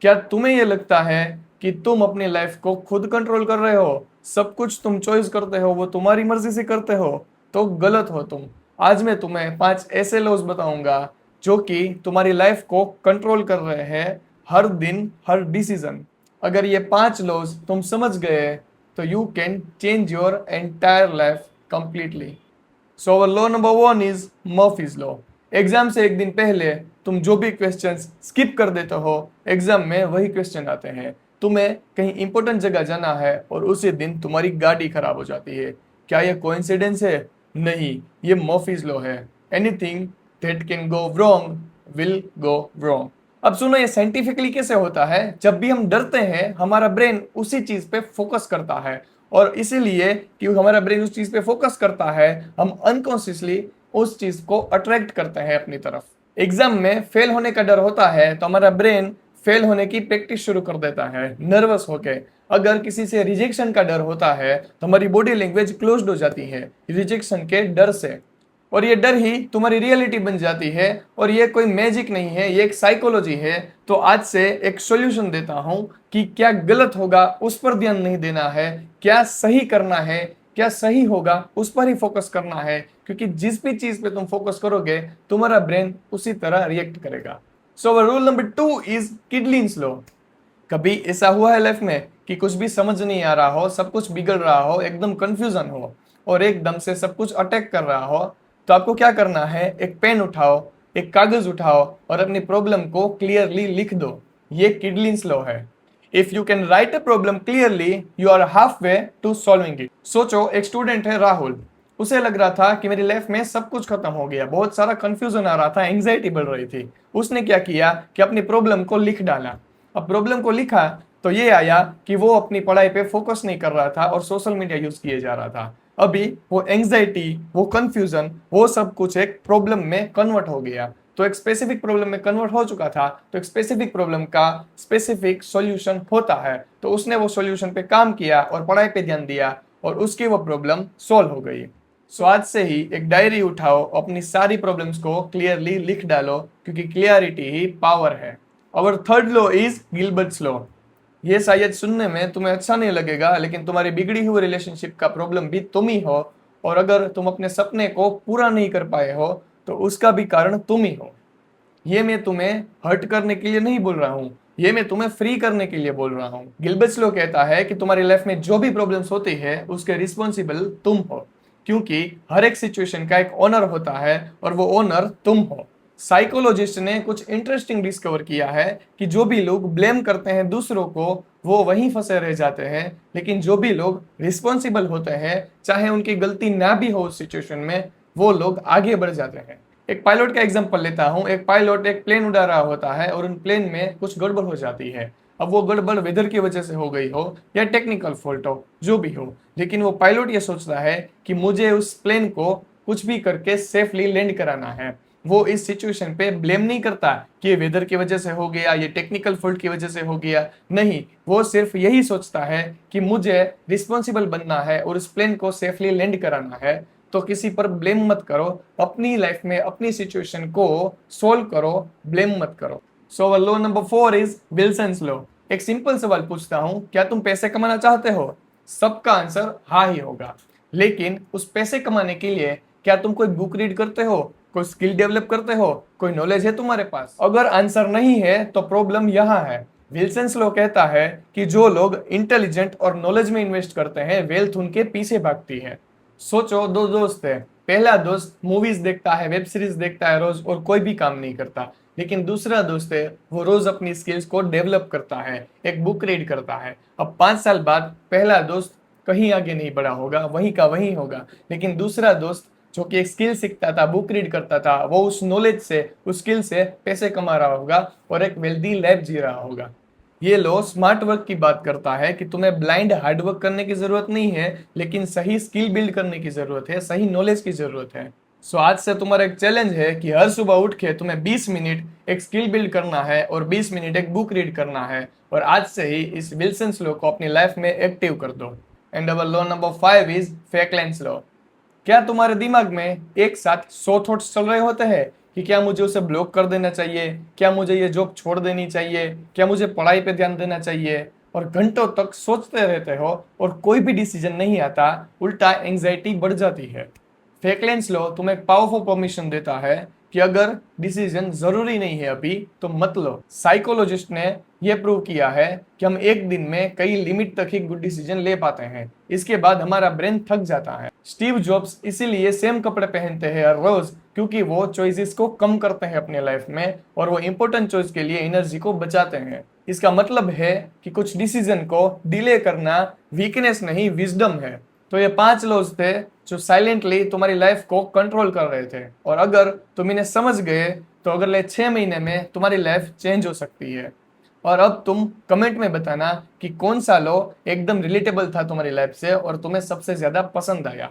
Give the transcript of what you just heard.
क्या तुम्हें ये लगता है कि तुम अपनी लाइफ को खुद कंट्रोल कर रहे हो, सब कुछ तुम चॉइस करते हो, वो तुम्हारी मर्जी से करते हो? तो गलत हो तुम। आज मैं तुम्हें 5 ऐसे लॉज बताऊंगा जो कि तुम्हारी लाइफ को कंट्रोल कर रहे हैं, हर दिन हर डिसीजन। अगर ये 5 लॉज तुम समझ गए तो you can change your entire life completely. So our law number 1 is Murphy's law. Exam से एक दिन पहले तुम जो भी क्वेश्चंस स्किप कर देते हो, एग्जाम में वही क्वेश्चन आते हैं। तुम्हें कहीं इंपॉर्टेंट जगह जाना है और उसी दिन तुम्हारी गाड़ी खराब हो जाती है। क्या यह कोइंसिडेंस है? नहीं, ये मर्फीज लॉ है। Anything that can go wrong will go wrong. अब सुनो, ये साइंटिफिकली कैसे होता है। जब भी हम डरते हैं, हमारा ब्रेन उसी चीज पे फोकस करता है, और इसीलिए कि हमारा ब्रेन उस चीज पे फोकस करता है, हम अनकॉन्शियसली उस चीज को अट्रैक्ट करते हैं अपनी तरफ। एग्जाम में फेल होने का डर होता है तो हमारा ब्रेन फेल होने की प्रैक्टिस शुरू कर देता है नर्वस होके। अगर किसी से रिजेक्शन का डर होता है तो हमारी बॉडी लैंग्वेज क्लोज्ड हो जाती है रिजेक्शन के डर से, और ये डर ही तुम्हारी रियलिटी बन जाती है। और ये कोई मैजिक नहीं है, ये एक साइकोलॉजी है। तो आज से एक सॉल्यूशन देता हूं कि क्या गलत होगा उस पर ध्यान नहीं देना है, क्या सही करना है, क्या सही होगा उस पर ही फोकस करना है। क्योंकि जिस भी चीज पे तुम फोकस करोगे, तुम्हारा ब्रेन उसी तरह रिएक्ट करेगा। So rule number 2 is Kidlin's law. कभी ऐसा हुआ है लाइफ में कि कुछ भी समझ नहीं आ रहा हो, सब कुछ बिगड़ रहा हो, एकदम कंफ्यूजन हो और एकदम से सब कुछ अटैक कर रहा हो? तो आपको क्या करना है, एक पेन उठाओ, एक कागज उठाओ और अपनी प्रॉब्लम को क्लियरली लिख दो। ये किडलिंस लॉ है। If you can write a problem clearly, you are half way to solving it. सोचो, एक स्टूडेंट है राहुल। उसे लग रहा था कि मेरी लाइफ में सब कुछ खत्म हो गया, बहुत सारा कंफ्यूजन आ रहा था, एंग्जाइटी बढ़ रही थी। उसने क्या किया कि अपनी प्रॉब्लम को लिख डाला। अब प्रॉब्लम को लिखा तो ये आया कि वो अपनी पढ़ाई पे फोकस नहीं कर रहा था और सोशल मीडिया यूज किए जा रहा था। अभी वो एंग्जाइटी, वो कंफ्यूजन, वो सब कुछ एक प्रॉब्लम में कन्वर्ट हो गया। तो एक स्पेसिफिक प्रॉब्लम में कन्वर्ट हो चुका था, तो एक स्पेसिफिक प्रॉब्लम का स्पेसिफिक सॉल्यूशन होता है। तो उसने वो सॉल्यूशन पे काम किया और पढ़ाई पे ध्यान दिया और उसकी वो प्रॉब्लम सॉल्व हो गई। सो आज से ही एक डायरी उठाओ, अपनी सारी प्रॉब्लम्स को क्लियरली लिख डालो, क्योंकि क्लियरिटी ही पावर है। और थर्ड लॉ इज गिलबर्ट्स लॉ। ये शायद सुनने में तुम्हें अच्छा नहीं लगेगा, लेकिन तुम्हारी बिगड़ी हुई रिलेशनशिप का प्रॉब्लम भी तुम ही हो। और अगर तुम अपने सपने को पूरा नहीं कर पाए हो तो उसका भी कारण तुम ही हो। ये मैं तुम्हें हर्ट करने के लिए नहीं बोल रहा हूँ, ये मैं तुम्हें फ्री करने के लिए बोल रहा हूँ। गिलबर्ट्स लॉ कहता है कि तुम्हारी लाइफ में जो भी प्रॉब्लम्स होती है उसके रिस्पॉन्सिबल तुम हो, क्योंकि हर एक सिचुएशन का एक ओनर होता है और वो ओनर तुम हो। साइकोलॉजिस्ट ने कुछ इंटरेस्टिंग डिस्कवर किया है कि जो भी लोग ब्लेम करते हैं दूसरों को, वो वहीं फंसे रह जाते हैं, लेकिन जो भी लोग रिस्पॉन्सिबल होते हैं, चाहे उनकी गलती ना भी हो उस सिचुएशन में, वो लोग आगे बढ़ जाते हैं। एक पायलट का एग्जांपल लेता हूं। एक पायलट एक प्लेन उड़ा रहा होता है और उन प्लेन में कुछ गड़बड़ हो जाती है। अब वो गड़बड़ वेदर की वजह से हो गई हो या टेक्निकल फॉल्ट हो, जो भी हो, लेकिन वो पायलट ये सोचता है कि मुझे उस प्लेन को कुछ भी करके सेफली लैंड कराना है। वो इस सिचुएशन पे ब्लेम नहीं करता कि ये वेदर की वजह से हो गया, ये टेक्निकल फॉल्ट की वजह से हो गया। नहीं, वो सिर्फ यही सोचता है कि मुझे रिस्पॉन्सिबल बनना है और उस प्लेन को सेफली लैंड कराना है। तो किसी पर ब्लेम मत करो, अपनी लाइफ में अपनी सिचुएशन को सोल्व करो, ब्लेम मत करो। So law number 4 is Wilson's law. एक सिंपल सवाल पूछता हूं, क्या तुम पैसे कमाना चाहते हो? सबका आंसर हाँ ही होगा। लेकिन उस पैसे कमाने के लिए क्या तुम कोई बुक रीड करते हो, कोई स्किल डेवलप करते हो, कोई नॉलेज है तुम्हारे पास? अगर आंसर नहीं है तो प्रॉब्लम यहाँ है। विल्सन्स लॉ कहता है कि जो लोग इंटेलिजेंट और नॉलेज में इन्वेस्ट करते हैं, वेल्थ उनके पीछे भागती है। सोचो, दो दोस्त है। पहला दोस्त मूवीज देखता है, वेब सीरीज देखता है रोज और कोई भी काम नहीं करता। लेकिन दूसरा दोस्त है, वो रोज अपनी स्किल्स को डेवलप करता है, एक बुक रीड करता है। अब 5 साल बाद पहला दोस्त कहीं आगे नहीं बढ़ा होगा, वहीं का वहीं होगा। लेकिन दूसरा दोस्त जो कि एक स्किल सीखता था, बुक रीड करता था, वो उस नॉलेज से, उस स्किल से पैसे कमा रहा होगा और एक वेल्दी लाइफ जी रहा होगा। ये लॉ स्मार्ट वर्क की बात करता है कि तुम्हें ब्लाइंड हार्ड वर्क करने की जरूरत नहीं है, लेकिन सही स्किल बिल्ड करने की जरूरत है, सही नॉलेज की जरूरत है। सो आज से तुम्हारा एक चैलेंज है कि हर सुबह उठ के तुम्हें 20 मिनट एक स्किल बिल्ड करना है और 20 मिनट एक बुक रीड करना है। और आज से ही इस विल्सन्स लॉ को अपनी लाइफ में एक्टिव कर दो। And our law number 5 is Falkland's law. क्या तुम्हारे दिमाग में एक साथ 100 थॉट्स चल रहे होते हैं, कि क्या मुझे उसे ब्लॉक कर देना चाहिए, क्या मुझे ये जॉब छोड़ देनी चाहिए, क्या मुझे पढ़ाई पे ध्यान देना चाहिए, और घंटों तक सोचते रहते हो और कोई भी डिसीजन नहीं आता, उल्टा एंजाइटी बढ़ जाती है। फेकलेंस लॉ तुम्हें एक पावरफुल परमिशन देता है कि अगर डिसीजन जरूरी नहीं है अभी तो मत लो। साइकोलॉजिस्ट ने यह प्रूव किया है कि हम एक दिन में कई लिमिट तक ही गुड डिसीजन ले पाते हैं, इसके बाद हमारा ब्रेन थक जाता है। स्टीव जॉब्स इसीलिए सेम कपड़े पहनते हैं हर रोज, क्योंकि वो चॉइसेस को कम करते हैं अपने लाइफ में और वो इंपॉर्टेंट चॉइस के लिए एनर्जी को बचाते हैं। इसका मतलब है कि कुछ डिसीजन को डिले करना वीकनेस नहीं, विजडम है। तो ये 5 लॉज थे जो साइलेंटली तुम्हारी लाइफ को कंट्रोल कर रहे थे, और अगर तुम इन्हें समझ गए तो अगले 6 महीने में तुम्हारी लाइफ चेंज हो सकती है। और अब तुम कमेंट में बताना कि कौन सा लॉ एकदम रिलेटेबल था तुम्हारी लाइफ से और तुम्हें सबसे ज्यादा पसंद आया।